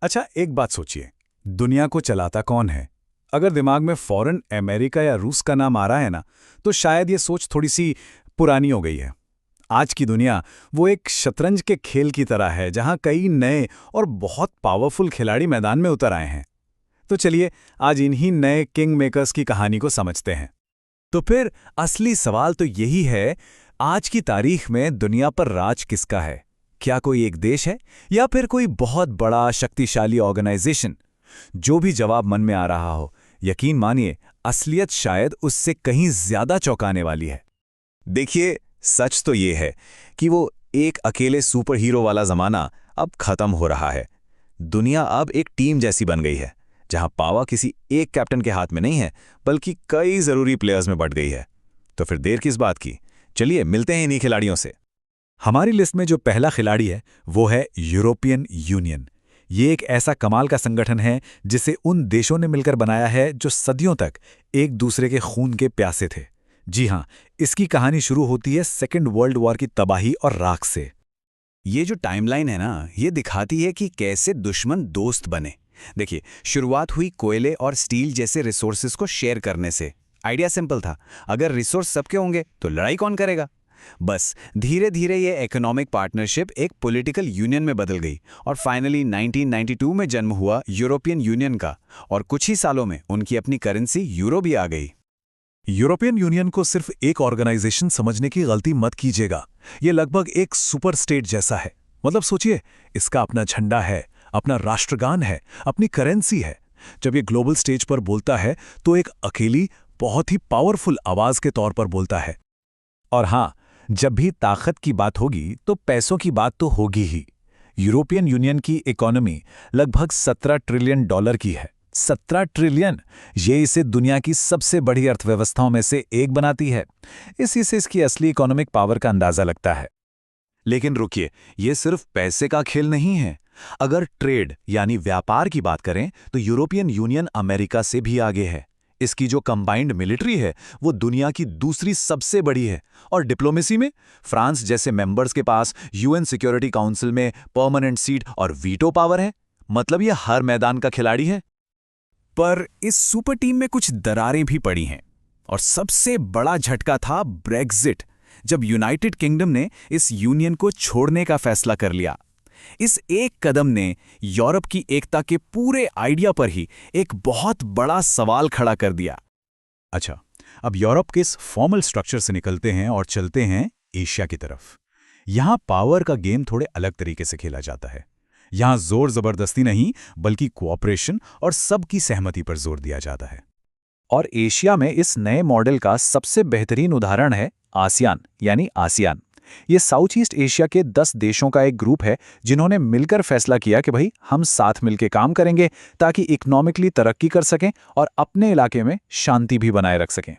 अच्छा, एक बात सोचिए, दुनिया को चलाता कौन है? अगर दिमाग में फौरन अमेरिका या रूस का नाम आ रहा है ना, तो शायद ये सोच थोड़ी सी पुरानी हो गई है। आज की दुनिया वो एक शतरंज के खेल की तरह है जहां कई नए और बहुत पावरफुल खिलाड़ी मैदान में उतर आए हैं। तो चलिए, आज इन्हीं नए किंग मेकर्स की कहानी को समझते हैं। तो फिर असली सवाल तो यही है, आज की तारीख में दुनिया पर राज किसका है? क्या कोई एक देश है या फिर कोई बहुत बड़ा शक्तिशाली ऑर्गेनाइजेशन? जो भी जवाब मन में आ रहा हो, यकीन मानिए असलियत शायद उससे कहीं ज्यादा चौंकाने वाली है। देखिए, सच तो ये है कि वो एक अकेले सुपर हीरो वाला जमाना अब खत्म हो रहा है। दुनिया अब एक टीम जैसी बन गई है, जहां पावर किसी एक कैप्टन के हाथ में नहीं है, बल्कि कई जरूरी प्लेयर्स में बट गई है। तो फिर देर किस बात की? चलिए मिलते हैं इन्हीं खिलाड़ियों से। हमारी लिस्ट में जो पहला खिलाड़ी है वो है यूरोपियन यूनियन। ये एक ऐसा कमाल का संगठन है जिसे उन देशों ने मिलकर बनाया है जो सदियों तक एक दूसरे के खून के प्यासे थे। जी हाँ, इसकी कहानी शुरू होती है सेकेंड वर्ल्ड वॉर की तबाही और राख से। ये जो टाइमलाइन है ना, ये दिखाती है कि कैसे दुश्मन दोस्त बने। देखिए, शुरुआत हुई कोयले और स्टील जैसे रिसोर्सेज को शेयर करने से। आइडिया सिंपल था, अगर रिसोर्स सबके होंगे तो लड़ाई कौन करेगा। बस धीरे धीरे ये इकोनॉमिक पार्टनरशिप एक पॉलिटिकल यूनियन में बदल गई और फाइनली 1992 में जन्म हुआ यूरोपियन यूनियन का, और कुछ ही सालों में उनकी अपनी करेंसी यूरो भी आ गई। यूरोपियन यूनियन को सिर्फ एक ऑर्गेनाइजेशन समझने की गलती मत कीजिएगा। ये लगभग एक सुपर स्टेट जैसा है। मतलब सोचिए, इसका अपना झंडा है, अपना राष्ट्रगान है, अपनी करेंसी है। जब ये ग्लोबल स्टेज पर बोलता है तो एक अकेली, बहुत ही पावरफुल आवाज के तौर पर बोलता है। और हाँ, जब भी ताकत की बात होगी तो पैसों की बात तो होगी ही। यूरोपियन यूनियन की इकोनॉमी लगभग 17 ट्रिलियन डॉलर की है। 17 ट्रिलियन! ये इसे दुनिया की सबसे बड़ी अर्थव्यवस्थाओं में से एक बनाती है। इसी से इसकी असली इकोनॉमिक पावर का अंदाजा लगता है। लेकिन रुकिए, ये सिर्फ पैसे का खेल नहीं है। अगर ट्रेड यानी व्यापार की बात करें तो यूरोपियन यूनियन अमेरिका से भी आगे है। इसकी जो कंबाइंड मिलिट्री है वो दुनिया की दूसरी सबसे बड़ी है। और डिप्लोमेसी में फ्रांस जैसे मेंबर्स के पास यूएन सिक्योरिटी काउंसिल में परमानेंट सीट और वीटो पावर है। मतलब ये हर मैदान का खिलाड़ी है। पर इस सुपर टीम में कुछ दरारें भी पड़ी हैं, और सबसे बड़ा झटका था ब्रेक्जिट, जब यूनाइटेड किंगडम ने इस यूनियन को छोड़ने का फैसला कर लिया। इस एक कदम ने यूरोप की एकता के पूरे आइडिया पर ही एक बहुत बड़ा सवाल खड़ा कर दिया। अच्छा, अब यूरोप के इस फॉर्मल स्ट्रक्चर से निकलते हैं और चलते हैं एशिया की तरफ। यहाँ पावर का गेम थोड़े अलग तरीके से खेला जाता है। यहाँ जोर जबरदस्ती नहीं, बल्कि कोऑपरेशन और सबकी सहमति पर जोर दिया जाता है। और एशिया में इस नए मॉडल का सबसे बेहतरीन उदाहरण है आसियान, यानी आसियान। ये साउथ ईस्ट एशिया के 10 देशों का एक ग्रुप है जिन्होंने मिलकर फैसला किया कि भाई हम साथ मिलकर काम करेंगे ताकि इकोनॉमिकली तरक्की कर सकें और अपने इलाके में शांति भी बनाए रख सकें।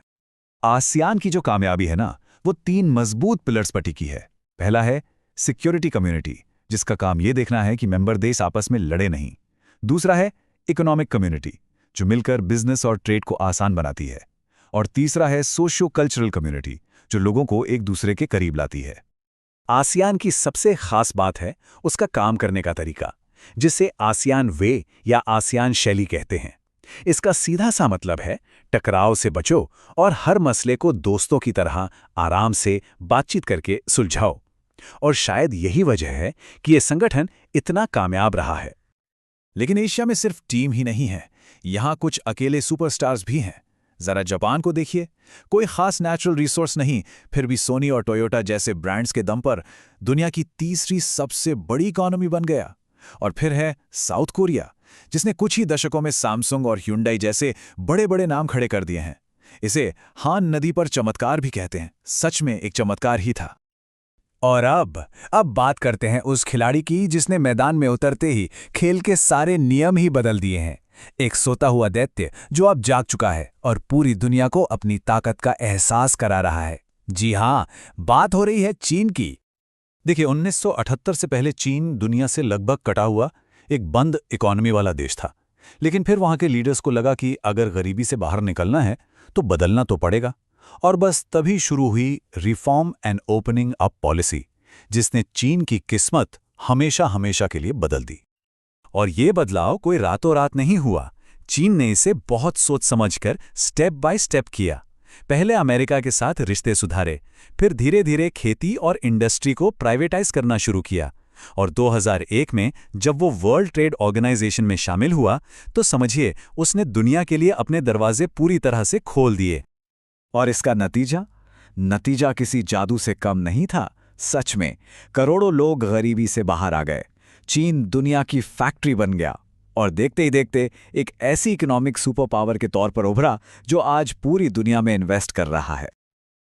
आसियान की जो कामयाबी है ना, वो 3 मजबूत पिलर्स पर टिकी है। पहला है सिक्योरिटी कम्युनिटी, जिसका काम ये देखना है कि मेंबर देश आपस में लड़े नहीं। दूसरा है इकोनॉमिक कम्युनिटी, जो मिलकर बिजनेस और ट्रेड को आसान बनाती है। और तीसरा है सोशियो कल्चरल कम्युनिटी, जो लोगों को एक दूसरे के करीब लाती है। आसियान की सबसे खास बात है उसका काम करने का तरीका, जिसे आसियान वे या आसियान शैली कहते हैं। इसका सीधा सा मतलब है टकराव से बचो और हर मसले को दोस्तों की तरह आराम से बातचीत करके सुलझाओ। और शायद यही वजह है कि यह संगठन इतना कामयाब रहा है। लेकिन एशिया में सिर्फ टीम ही नहीं है, यहां कुछ अकेले सुपरस्टार्स भी हैं। जरा जापान को देखिए, कोई खास नेचुरल रिसोर्स नहीं, फिर भी सोनी और टोयोटा जैसे ब्रांड्स के दम पर दुनिया की तीसरी सबसे बड़ी इकोनॉमी बन गया। और फिर है साउथ कोरिया, जिसने कुछ ही दशकों में सैमसंग और ह्यूंडई जैसे बड़े बड़े नाम खड़े कर दिए हैं। इसे हान नदी पर चमत्कार भी कहते हैं। सच में एक चमत्कार ही था। और अब बात करते हैं उस खिलाड़ी की जिसने मैदान में उतरते ही खेल के सारे नियम ही बदल दिए हैं। एक सोता हुआ दैत्य जो अब जाग चुका है और पूरी दुनिया को अपनी ताकत का एहसास करा रहा है। जी हाँ, बात हो रही है चीन की। देखिए, 1978 से पहले चीन दुनिया से लगभग कटा हुआ एक बंद इकोनॉमी वाला देश था। लेकिन फिर वहां के लीडर्स को लगा कि अगर गरीबी से बाहर निकलना है तो बदलना तो पड़ेगा। और बस तभी शुरू हुई reform and opening up policy, जिसने चीन की किस्मत हमेशा हमेशा के लिए बदल दी। और ये बदलाव कोई रातों रात नहीं हुआ। चीन ने इसे बहुत सोच समझकर स्टेप बाय स्टेप किया। पहले अमेरिका के साथ रिश्ते सुधारे, फिर धीरे धीरे खेती और इंडस्ट्री को प्राइवेटाइज करना शुरू किया, और 2001 में जब वो वर्ल्ड ट्रेड ऑर्गेनाइजेशन में शामिल हुआ तो समझिए उसने दुनिया के लिए अपने दरवाजे पूरी तरह से खोल दिए। और इसका नतीजा किसी जादू से कम नहीं था। सच में करोड़ों लोग गरीबी से बाहर आ गए, चीन दुनिया की फैक्ट्री बन गया और देखते ही देखते एक ऐसी इकोनॉमिक सुपर पावर के तौर पर उभरा जो आज पूरी दुनिया में इन्वेस्ट कर रहा है।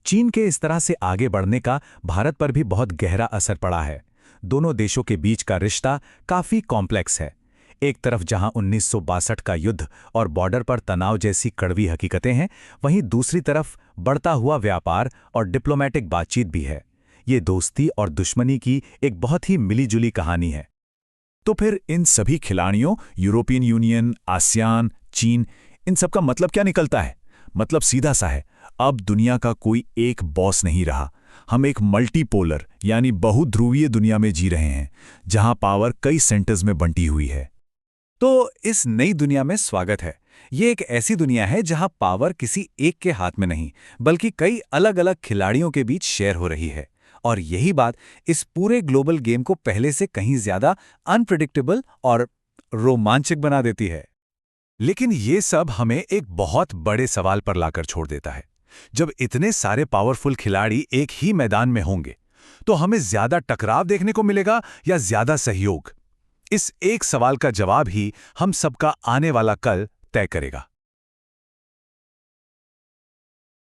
चीन के इस तरह से आगे बढ़ने का भारत पर भी बहुत गहरा असर पड़ा है। दोनों देशों के बीच का रिश्ता काफी कॉम्प्लेक्स है। एक तरफ जहां 1962 का युद्ध और बॉर्डर पर तनाव जैसी कड़वी हकीकतें हैं, वहीं दूसरी तरफ बढ़ता हुआ व्यापार और डिप्लोमेटिक बातचीत भी है। ये दोस्ती और दुश्मनी की एक बहुत ही मिलीजुली कहानी है। तो फिर इन सभी खिलाड़ियों यूरोपियन यूनियन, आसियान, चीन, इन सब का मतलब क्या निकलता है? मतलब सीधा सा है, अब दुनिया का कोई एक बॉस नहीं रहा। हम एक मल्टीपोलर यानी बहुध्रुवीय दुनिया में जी रहे हैं, जहां पावर कई सेंटर्स में बंटी हुई है। तो इस नई दुनिया में स्वागत है। ये एक ऐसी दुनिया है जहां पावर किसी एक के हाथ में नहीं, बल्कि कई अलग अलग खिलाड़ियों के बीच शेयर हो रही है। और यही बात इस पूरे ग्लोबल गेम को पहले से कहीं ज्यादा अनप्रेडिक्टेबल और रोमांचक बना देती है। लेकिन ये सब हमें एक बहुत बड़े सवाल पर लाकर छोड़ देता है। जब इतने सारे पावरफुल खिलाड़ी एक ही मैदान में होंगे, तो हमें ज्यादा टकराव देखने को मिलेगा या ज्यादा सहयोग? इस एक सवाल का जवाब ही हम सबका आने वाला कल तय करेगा।